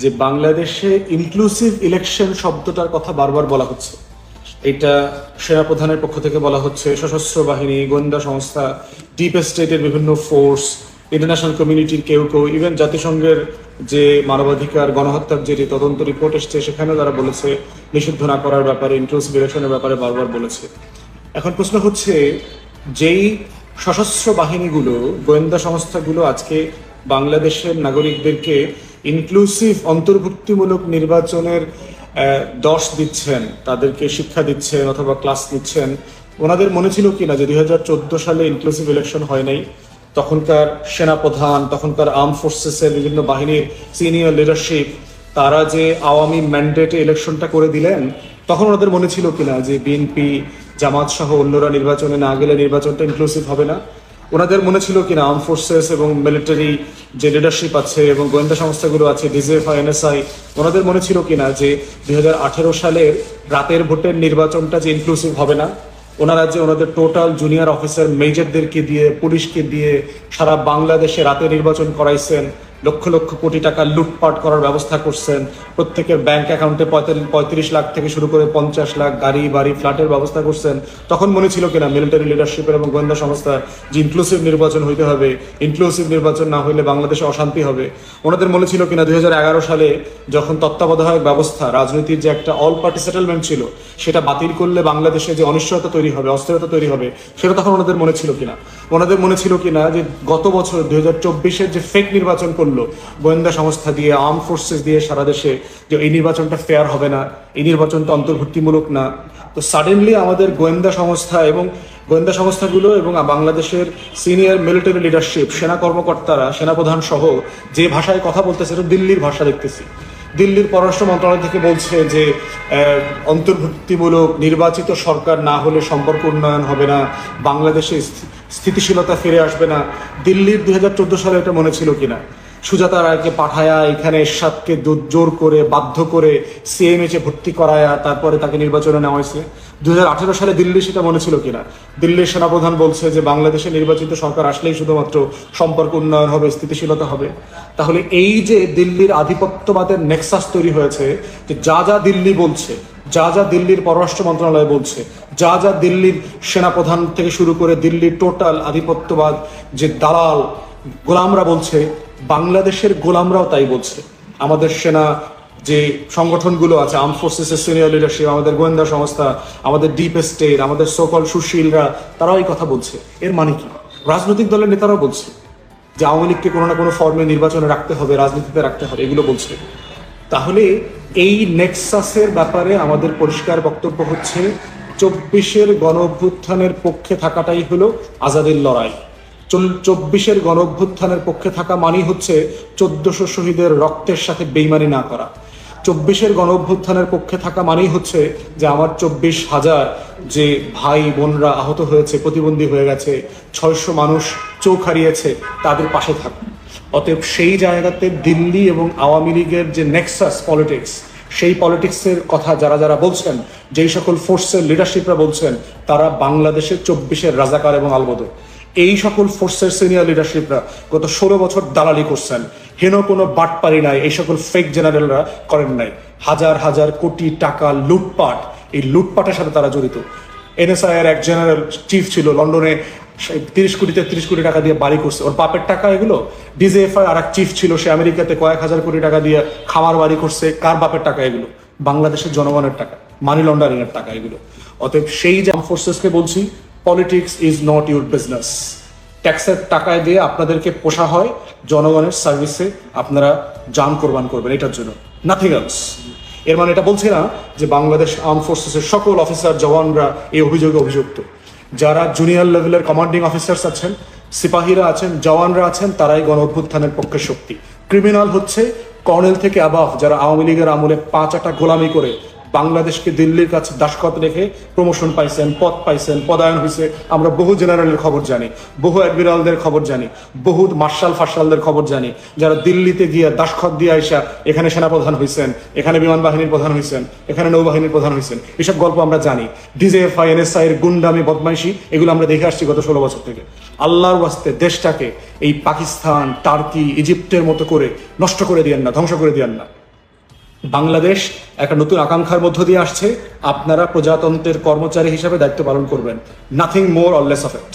যে বাংলাদেশে inclusive election শব্দটার কথা বারবার বলা হচ্ছে। এটা সেনাপ্রধানের পক্ষ থেকে বলা হচ্ছে, সশস্ত্র বাহিনী, গোয়েন্দা সংস্থা, ডিপ স্টেটের বিভিন্ন ফোর্স, ইন্টারন্যাশনাল কমিউনিটির কেউ কেউ, ইভেন জাতিসংঘের যে মানবাধিকার গণহত্যার যে তদন্ত রিপোর্ট এসছে সেখানেও তারা বলেছে নিষিদ্ধ না করার ব্যাপারে, ইনক্লুসিভ ইলেকশনের ব্যাপারে বারবার বলেছে। এখন প্রশ্ন হচ্ছে, যেই সশস্ত্র বাহিনীগুলো, গোয়েন্দা সংস্থাগুলো আজকে বাংলাদেশের নাগরিকদেরকে ইনক্লুসিভ অন্তর্ভুক্তিমূলক নির্বাচনের দশ দিচ্ছেন, তাদেরকে শিক্ষা দিচ্ছেন অথবা ক্লাস নিচ্ছেন, ওনাদের মনে ছিল কিনা যে 2014 সালে ইনক্লুসিভ ইলেকশন হয় নাই, তখনকার সেনাপ্রধান, তখনকার আর্ম ফোর্সেসের বিভিন্ন বাহিনীর সিনিয়র লিডারশিপ তারা যে আওয়ামী ম্যান্ডেটে ইলেকশনটা করে দিলেন, তখন ওনাদের মনে ছিল কিনা যে বিএনপি, জামাত সহ অন্যরা নির্বাচনে না গেলে নির্বাচনটা ইনক্লুসিভ হবে না? ওনাদের মনে ছিল কিনা আর্ম ফোর্সেস এবং মিলিটারি যে লিডারশিপ আছে এবং গোয়েন্দা সংস্থাগুলো আছে, ডিজিএফআই, এনএসআই, ওনাদের মনে ছিল কিনা যে 2018 সালের রাতের ভোটের নির্বাচনটা যে ইনক্লুসিভ হবে না? ওনারা যে ওনাদের টোটাল জুনিয়র অফিসার মেজরদেরকে দিয়ে, পুলিশকে দিয়ে সারা বাংলাদেশে রাতে নির্বাচন করাইছেন, লক্ষ লক্ষ কোটি টাকা লুটপাট করার ব্যবস্থা করছেন, প্রত্যেকের ব্যাংক অ্যাকাউন্টে 35 লাখ থেকে শুরু করে 50 লাখ গাড়ি বাড়ি ফ্ল্যাটের ব্যবস্থা করছেন, তখন মনে ছিল কিনা মিলিটারি লিডারশিপের এবং গোয়েন্দা সংস্থার যে ইনক্লুসিভ নির্বাচন হইতে হবে, ইনক্লুসিভ নির্বাচন না হইলে বাংলাদেশে অশান্তি হবে? ওনাদের মনে ছিল কিনা 2011 সালে যখন তত্ত্বাবধায়ক ব্যবস্থা, রাজনীতির যে একটা অল পার্টি সেটেলমেন্ট ছিল, সেটা বাতিল করলে বাংলাদেশে যে অনিশ্চয়তা তৈরি হবে, অস্থিরতা তৈরি হবে, সেটা তখন ওনাদের মনে ছিল কিনা? ওনাদের মনে ছিল কিনা যে গত বছর 2024-এর যে ফেক নির্বাচন করলো গোয়েন্দা সংস্থা দিয়ে, আর্ম ফোর্সেস দিয়ে সারা দেশে, যে এই নির্বাচনটা ফেয়ার হবে না, এই নির্বাচনটা অন্তর্ভুক্তিমূলক না? তো সাডেনলি আমাদের গোয়েন্দা সংস্থা এবং গোয়েন্দা সংস্থাগুলো এবং বাংলাদেশের সিনিয়র মিলিটারি লিডারশিপ, সেনা কর্মকর্তারা, সেনাপ্রধান সহ যে ভাষায় কথা বলতেছে, এটা দিল্লির ভাষা দেখতেছি। দিল্লির পররাষ্ট্র মন্ত্রণালয় থেকে বলছে যে অন্তর্ভুক্তিমূলক নির্বাচিত সরকার না হলে সম্পর্ক উন্নয়ন হবে না, বাংলাদেশে স্থিতিশীলতা ফিরে আসবে না। দিল্লির 2014 সালে এটা মনে ছিল কিনা? সুজাতা রায়কে পাঠায়া এখানে এরশাদকে জোর করে বাধ্য করে সিএমএইচে ভর্তি করায়া তারপরে তাকে নির্বাচনে নেওয়া হয়েছে। 2018 সালে দিল্লি সেটা মনে ছিল কিনা? দিল্লির সেনাপ্রধান বলছে যে বাংলাদেশে নির্বাচিত সরকার আসলেই শুধুমাত্র সম্পর্ক উন্নয়ন হবে, স্থিতিশীলতা হবে। তাহলে এই যে দিল্লির আধিপত্যবাদের নেক্সাস তৈরি হয়েছে, যে যা যা দিল্লি বলছে, যা যা দিল্লির পররাষ্ট্র মন্ত্রণালয় বলছে, যা যা দিল্লির সেনাপ্রধান থেকে শুরু করে দিল্লির টোটাল আধিপত্যবাদ যে দালাল গোলামরা বলছে, বাংলাদেশের গোলামরাও তাই বলছে। আমাদের সেনা যে সংগঠনগুলো আছে, আর্ম ফোর্সেসের সিনিয়র লিডারশিপ, আমাদের গোয়েন্দা সংস্থা, আমাদের ডিপ স্টেট, আমাদের সকল সুশীলরা, তারাও এই কথা বলছে। এর মানে কি? রাজনৈতিক দলের নেতারাও বলছে যে আওয়ামী লীগকে কোনো না কোনো ফর্মে নির্বাচনে রাখতে হবে, রাজনীতিতে রাখতে হবে, এগুলো বলছে। তাহলে এই নেক্সাসের ব্যাপারে আমাদের পরিষ্কার বক্তব্য হচ্ছে, 24-এর গণ অভ্যুত্থানের পক্ষে থাকাটাই হলো আজাদের লড়াই। 24-এর গণ অভ্যুত্থানের পক্ষে থাকা মানেই হচ্ছে 1400 শহীদের রক্তের সাথে বেইমানি না করা। 24-এর গণ অভ্যুত্থানের পক্ষে থাকা মানেই হচ্ছে যে আমার 24,000 যে ভাই বোনরা আহত হয়েছে, প্রতিবন্ধী হয়ে গেছে, 600 মানুষ চোখ হারিয়েছে, তাদের পাশে থাকা। অতএব সেই জায়গাতে দিল্লি এবং আওয়ামী লীগের যে নেক্সাস পলিটিক্স, সেই পলিটিক্সের কথা যারা যারা বলছেন, যেই সকল ফোর্সের লিডারশিপরা বলছেন, তারা বাংলাদেশের 24-এর রাজাকার এবং আলবদর। এই সকল ফোর্সের সিনিয়র লিডারশিপরা গত 16 বছর দালালি করছেন, হেন কোনো বাটপারি নাই, এই সকল ফেক জেনারেলরা করেন নাই। হাজার হাজার কোটি টাকা লুটপাট, এই লুটপাটের সাথে তারা জড়িত। এনএসআই এর এক জেনারেল চিফ ছিল, লন্ডনে 33 কোটি টাকা দিয়ে বাড়ি করছে, ওর বাপের টাকা এগুলো। ডিজিএফআই আর এক চিফ ছিল, সে আমেরিকাতে কয়েক হাজার কোটি টাকা দিয়ে খামার বাড়ি করছে, কার বাপের টাকা এগুলো? বাংলাদেশের জনগণের টাকা, মানি লন্ডারিং এর টাকা এগুলো। অতএব সেই যে আর্ম ফোর্সেসকে বলছি, politics is not your business. ট্যাক্সের টাকায় দিয়ে আপনাদেরকে পোষা হয়, জনগণের সার্ভিসে আপনারা জান কোরবান করবেন এটার জন্য, নাথিং এলস। এর মানে এটা বলছি না যে বাংলাদেশ আর্ম ফোর্সেসের সকল অফিসার জওয়ানরা এই অভিযোগে অভিযুক্ত। যারা জুনিয়র লেভেলের কমান্ডিং অফিসার্স আছেন, সিপাহীরা আছেন, জওয়ানরা আছেন, তারাই গণ অভ্যুত্থানের পক্ষে শক্তি। ক্রিমিনাল হচ্ছে কর্নেল থেকে অ্যাবাভ, যারা আওয়ামী লীগের আমলে 5 আটা গোলামি করে বাংলাদেশকে দিল্লির কাছে দাসখত রেখে প্রমোশন পাইছেন, পদ পাইছেন, পদায়ন হয়েছে। আমরা বহু জেনারেলের খবর জানি, বহু অ্যাডমিরালদের খবর জানি, বহু মার্শাল ফার্শালদের খবর জানি, যারা দিল্লিতে গিয়ে দাসখত দিয়ে আইসা এখানে সেনাপ্রধান হয়েছেন, এখানে বিমান বাহিনীর প্রধান হয়েছেন, এখানে নৌবাহিনীর প্রধান হয়েছেন। এসব গল্প আমরা জানি। ডিজিএফআই, এনএসআই এর গুন্ডামি, বদমাইশি, এগুলো আমরা দেখে আসছি গত 16 বছর থেকে। আল্লাহর ওয়াস্তে দেশটাকে এই পাকিস্তান, টার্কি, ইজিপ্টের মতো করে নষ্ট করে দিয়েন না, ধ্বংস করে দিয়েন না। বাংলাদেশ একটা নতুন আকাঙ্ক্ষার মধ্য দিয়ে আসছে, আপনারা প্রজাতন্ত্রের কর্মচারী হিসাবে দায়িত্ব পালন করবেন, nothing more or less of it.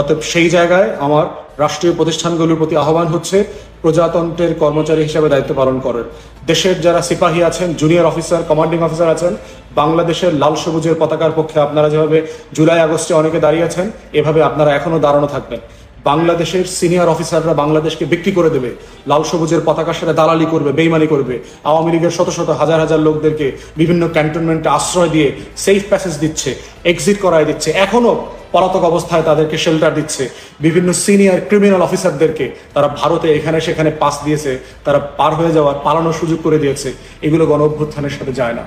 অতএব সেই জায়গায় আমার রাষ্ট্রীয় প্রতিষ্ঠানগুলোর প্রতি আহ্বান হচ্ছে, প্রজাতন্ত্রের কর্মচারী হিসাবে দায়িত্ব পালন করেন। দেশের যারা সিপাহী আছেন, জুনিয়র অফিসার, কমান্ডিং অফিসার আছেন, বাংলাদেশের লাল সবুজের পতাকার পক্ষে আপনারা যেভাবে জুলাই আগস্টে অনেকে দাঁড়িয়েছেন, এভাবে আপনারা এখনো দাঁড়ানো থাকবেন। বাংলাদেশের সিনিয়র অফিসাররা বাংলাদেশকে বিক্রি করে দেবে, লাল সবুজের পতাকার সাথে দালালি করবে, বেইমানি করবে, আওয়ামী লীগের শত শত হাজার হাজার লোকদেরকে বিভিন্ন ক্যান্টনমেন্টে আশ্রয় দিয়ে সেফ প্যাসেজ দিচ্ছে, এক্সিট করায় দিচ্ছে, এখনো পলাতক অবস্থায় তাদেরকে শেল্টার দিচ্ছে। বিভিন্ন সিনিয়র ক্রিমিনাল অফিসারদেরকে তারা ভারতে এখানে সেখানে পাস দিয়েছে, তারা পার হয়ে যাওয়ার পালানোর সুযোগ করে দিয়েছে। এগুলো গণ অভ্যুত্থানের সাথে যায় না।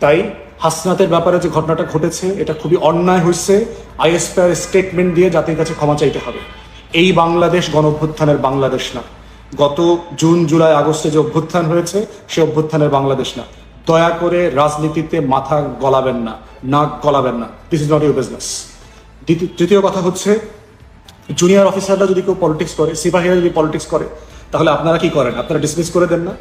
তাই হাসনাতের ব্যাপারে যে ঘটনাটা ঘটেছে, এটা খুবই অন্যায় হয়েছে। আইএসপিআর স্টেটমেন্ট দিয়ে জাতির কাছে ক্ষমা চাইতে হবে। এই বাংলাদেশ গণ অভ্যুত্থানের বাংলাদেশ না। গত জুন জুলাই আগস্টে যে অভ্যুত্থান হয়েছে, সে অভ্যুত্থানের বাংলাদেশ না। দয়া করে রাজনীতিতে মাথা গলাবেন না, নাক গলাবেন না। This is not your business. তৃতীয় কথা হচ্ছে, জুনিয়র অফিসাররা যদি কেউ পলিটিক্স করে, সিপাহীরা যদি পলিটিক্স করে, তাহলে আপনারা কি করেন? আপনারা ডিসমিস করে দেন না?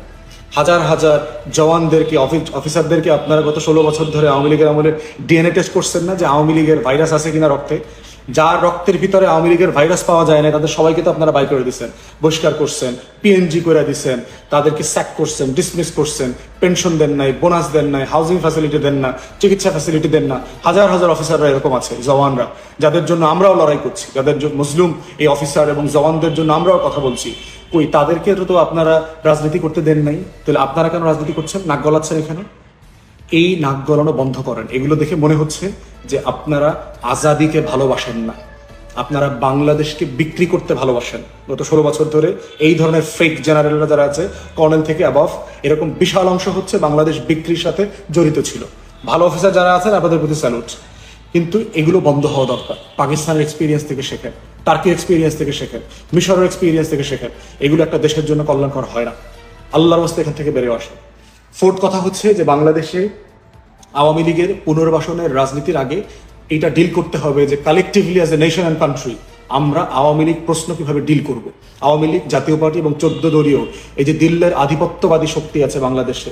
হাজার হাজার জওয়ানদেরকে, অফিসারদেরকে আপনারা গত 16 বছর ধরে আওয়ামী লীগের আমলে ডিএনএ টেস্ট করছেন না, যে আওয়ামী লীগের ভাইরাস আছে কিনা রক্তে? যার রক্তের ভিতরে আওয়ামী লীগের ভাইরাস পাওয়া যায় না, তাদের সবাইকে তো আপনারা বাই করে দিচ্ছেন, বহিষ্কার করছেন, পিএনজি করে দিচ্ছেন, তাদেরকে স্যাক করছেন, ডিসমিস করছেন, পেনশন দেন নাই, বোনাস দেন নাই, হাউজিং ফ্যাসিলিটি দেন না, চিকিৎসা ফ্যাসিলিটি দেন না। হাজার হাজার অফিসাররা এরকম আছে, জওয়ানরা, যাদের জন্য আমরাও লড়াই করছি, যাদের মুসলিম এই অফিসার এবং জওয়ানদের জন্য আমরাও কথা বলছি। ওই তাদেরকে তো আপনারা রাজনীতি করতে দেন নাই, তাহলে আপনারা কেন রাজনীতি করছেন, নাক গলাচ্ছেন এখানে? এই নাক গলানো বন্ধ করেন। এগুলো দেখে মনে হচ্ছে যে আপনারা আজাদিকে ভালোবাসেন না, আপনারা বাংলাদেশকে বিক্রি করতে ভালোবাসেন। গত 16 বছর ধরে এই ধরনের ফেক জেনারেলরা যারা আছে, কর্নেল থেকে অ্যাবভ, এরকম বিশাল অংশ হচ্ছে বাংলাদেশ বিক্রির সাথে জড়িত ছিল। ভালো অফিসার যারা আছেন, আপনাদের প্রতি স্যালুট। কিন্তু এগুলো বন্ধ হওয়া দরকার। পাকিস্তানের এক্সপিরিয়েন্স থেকে শেখেন, টার্কির এক্সপিরিয়েন্স থেকে শেখেন, মিশরের এক্সপিরিয়েন্স থেকে শেখেন। এগুলো একটা দেশের জন্য কল্যাণকর হয় না। আল্লাহর রাস্তায় এখান থেকে বেরিয়ে আসে। ফোর্থ কথা হচ্ছে যে বাংলাদেশে আওয়ামী লীগের পুনর্বাসনের রাজনীতির আগে এটা ডিল করতে হবে যে collectively as a nation and country আমরা আওয়ামী লীগ প্রশ্ন কিভাবে ডিল করব। আওয়ামী লীগ, জাতীয় পার্টি এবং 14 দলীয় এই যে দিল্লির আধিপত্যবাদী শক্তি আছে বাংলাদেশে,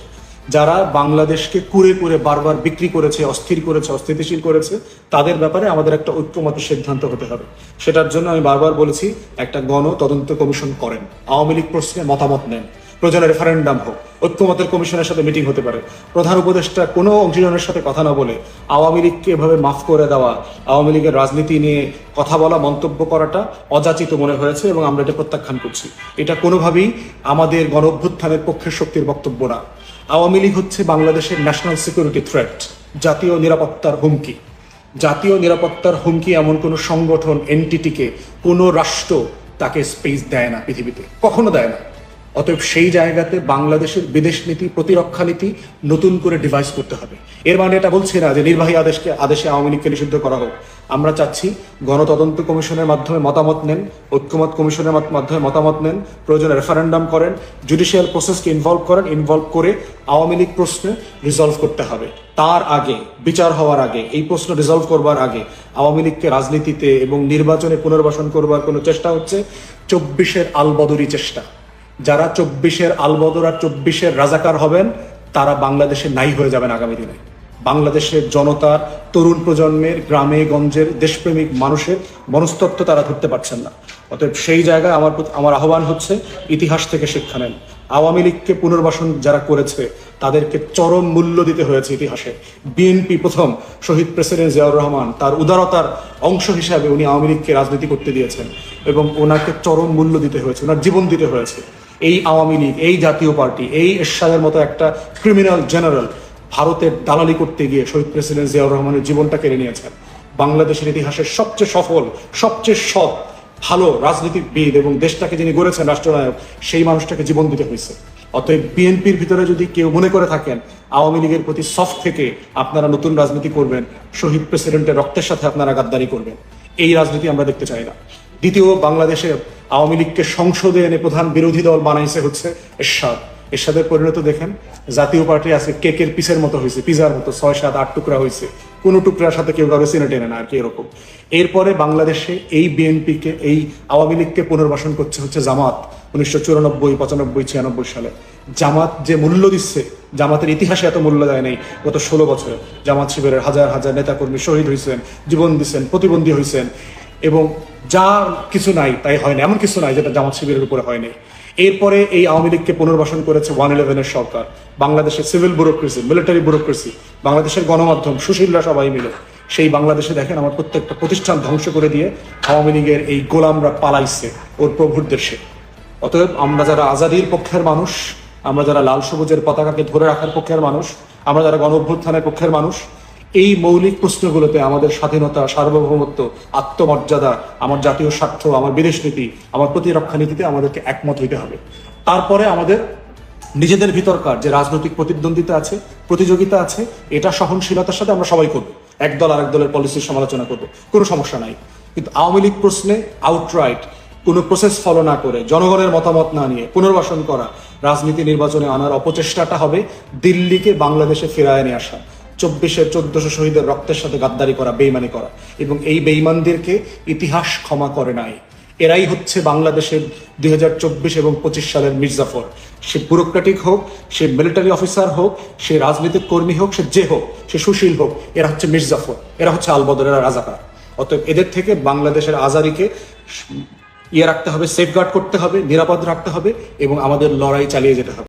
যারা বাংলাদেশকে কুরে কুরে বারবার বিক্রি করেছে, অস্থির করেছে, অস্থিতিশীল করেছে, তাদের ব্যাপারে আমাদের একটা ঐক্যমত সিদ্ধান্ত হতে হবে। সেটার জন্য আমি বারবার বলেছি, একটা গণ তদন্ত কমিশন করেন, আওয়ামী লীগ প্রশ্নে মতামত নেন, প্রয়োজনে রেফারেন্ডাম হোক, ঐক্যমতের কমিশনের সাথে মিটিং হতে পারে। প্রধান উপদেষ্টা কোনো অংশীজনের সাথে কথা না বলে আওয়ামী লীগকে এভাবে মাফ করে দেওয়া, আওয়ামী লীগের রাজনীতি নিয়ে কথা বলা, মন্তব্য করাটা অযাচিত মনে হয়েছে এবং আমরা এটা প্রত্যাখ্যান করছি। এটা কোনোভাবেই আমাদের গণ অভ্যুত্থানের পক্ষের শক্তির বক্তব্য না। আওয়ামী লীগ হচ্ছে বাংলাদেশের ন্যাশনাল সিকিউরিটি থ্রেট, জাতীয় নিরাপত্তার হুমকি। জাতীয় নিরাপত্তার হুমকি এমন কোনো সংগঠন, এনটিটিকে কোনো রাষ্ট্র তাকে স্পেস দেয় না, পৃথিবীতে কখনো দেয় না। অতএব সেই জায়গাতে বাংলাদেশের বিদেশ নীতি, প্রতিরক্ষা নীতি নতুন করে ডিভাইস করতে হবে। এর মানে এটা বলছি না যে নির্বাহী আদেশে আওয়ামী লীগকে নিষিদ্ধ করা হোক। আমরা চাচ্ছি গণতদন্ত কমিশনের মাধ্যমে মতামত নেন, ঐক্যমত কমিশনের মাধ্যমে মতামত নেন, প্রয়োজনে রেফারেন্ডাম করেন, জুডিশিয়াল প্রসেসকে ইনভলভ করেন, ইনভলভ করে আওয়ামী লীগ প্রশ্নে রিজলভ করতে হবে। তার আগে, বিচার হওয়ার আগে, এই প্রশ্ন রিজলভ করবার আগে আওয়ামী লীগকে রাজনীতিতে এবং নির্বাচনে পুনর্বাসন করবার কোনো চেষ্টা হচ্ছে 24-এর আলবদরি চেষ্টা। যারা 24-এর আলবদর আর 24-এর রাজাকার হবেন, তারা বাংলাদেশে নাই হয়ে যাবেন আগামী দিনে। বাংলাদেশের জনতার, তরুণ প্রজন্মের, গ্রামে গঞ্জের দেশপ্রেমিক মানুষের মনস্তত্ত্ব তারা ধরতে পারছেন না। অতএব সেই জায়গায় আমার আহ্বান হচ্ছে, ইতিহাস থেকে শিক্ষা নেন। আওয়ামী লীগকে পুনর্বাসন যারা করেছে তাদেরকে চরম মূল্য দিতে হয়েছে ইতিহাসে। বিএনপি প্রথম শহীদ প্রেসিডেন্ট জিয়াউর রহমান তার উদারতার অংশ হিসাবে উনি আওয়ামী লীগকে রাজনীতি করতে দিয়েছেন এবং ওনাকে চরম মূল্য দিতে হয়েছে, ওনার জীবন দিতে হয়েছে। এই আওয়ামী লীগ, এই জাতীয় পার্টি, এই এরশাদের মতো একটা ক্রিমিনাল জেনারেল ভারতের দালালি করতে গিয়ে শহীদ প্রেসিডেন্ট জিয়াউর রহমানের জীবনটা কেড়ে নিয়েছেন। বাংলাদেশের ইতিহাসের সবচেয়ে সফল, সবচেয়ে সৎ, ভালো রাজনীতিবিদ এবং দেশটাকে যিনি গড়েছেন রাষ্ট্রনায়ক, সেই মানুষটাকে জীবন দিতে হয়েছে। অতএব বিএনপির ভিতরে যদি কেউ মনে করে থাকেন আওয়ামী লীগের প্রতি সফট থেকে আপনারা নতুন রাজনীতি করবেন, শহীদ প্রেসিডেন্টের রক্তের সাথে আপনারা গাদ্দারি করবেন, এই রাজনীতি আমরা দেখতে চাই না। দ্বিতীয়, বাংলাদেশে আওয়ামী লীগকে সংসদে এনে প্রধান বিরোধী দল বানাইছে হচ্ছে এরশাদ। এরশাদের পরিণত দেখেন, জাতীয় পার্টি আজকে কেকের পিসের মতো হয়েছে, পিজার মতো 6, 7, 8 টুকরা হয়েছে, কোনো টুকরার সাথে কেউ কাউকে চিনে টেনে না আর কি, এরকম। এরপরে বাংলাদেশে এই বিএনপিকে, এই আওয়ামী লীগকে পুনর্বাসন করছে হচ্ছে জামাত। 1994, 95, 96 সালে জামাত যে মূল্য দিচ্ছে জামাতের ইতিহাসে এত মূল্য দেয় নাই গত 16 বছরে। জামাত শিবিরের হাজার হাজার নেতাকর্মী শহীদ হয়েছেন, জীবন দিচ্ছেন, প্রতিবন্ধী হয়েছেন, এবং যা কিছু নাই তাই হয় না, এমন কিছু নাই যেটা জামাত শিবিরের উপরে হয় নাই। এরপরে এই আওয়ামী লীগকে পুনর্বাসন করেছে 111-এর সরকার, বাংলাদেশের সিভিল ব্যুরোক্রেসি, মিলিটারি ব্যুরোক্রেসি, বাংলাদেশের গণমাধ্যম, সুশীলরা সবাই মিলে সেই বাংলাদেশে দেখেন আমার প্রত্যেকটা প্রতিষ্ঠান ধ্বংস করে দিয়ে আওয়ামী লীগের এই গোলামরা পালাইছে ওর প্রভুর দেশে। অতএব আমরা যারা আজাদির পক্ষের মানুষ, আমরা যারা লাল সবুজের পতাকাকে ধরে রাখার পক্ষের মানুষ, আমরা যারা গণ অভ্যুত্থানের পক্ষের মানুষ, এই মৌলিক প্রশ্নগুলোতে আমাদের স্বাধীনতা, সার্বভৌমত্ব, আত্মমর্যাদা, আমার জাতীয় স্বার্থ, আমার বিদেশ নীতি, আমার প্রতিরক্ষা নীতিতে আমাদেরকে একমত হইতে হবে। তারপরে আমাদের নিজেদের ভিতরকার যে রাজনৈতিক প্রতিদ্বন্দ্বিতা আছে, প্রতিযোগিতা আছে, এটা সহনশীলতার সাথে আমরা সবাই করবো। এক দল আরেক দলের পলিসির সমালোচনা করবো, কোনো সমস্যা নাই। কিন্তু আওয়ামী লীগ প্রশ্নে আউটরাইট কোনো প্রসেস ফলো না করে, জনগণের মতামত না নিয়ে পুনর্বাসন করা, রাজনীতি নির্বাচনে আনার অপচেষ্টাটা হবে দিল্লিকে বাংলাদেশে ফেরায় নিয়ে আসা, 1400 শহীদের রক্তের সাথে গাদ্দারি করা, বেইমানি করা। এবং এই বেইমানদেরকে ইতিহাস ক্ষমা করে নাই। এরাই হচ্ছে বাংলাদেশের 2024 এবং 25 সালের মির্জাফর। সে ব্যুরোক্রেটিক হোক, সে মিলিটারি অফিসার হোক, সে রাজনৈতিক কর্মী হোক, সে যে হোক, সে সুশীল হোক, এরা হচ্ছে মির্জাফর, এরা হচ্ছে আলবদর, এরা রাজাকার। অতএব এদের থেকে বাংলাদেশের আজাদিকে রাখতে হবে, সেফগার্ড করতে হবে, নিরাপদ রাখতে হবে, এবং আমাদের লড়াই চালিয়ে যেতে হবে।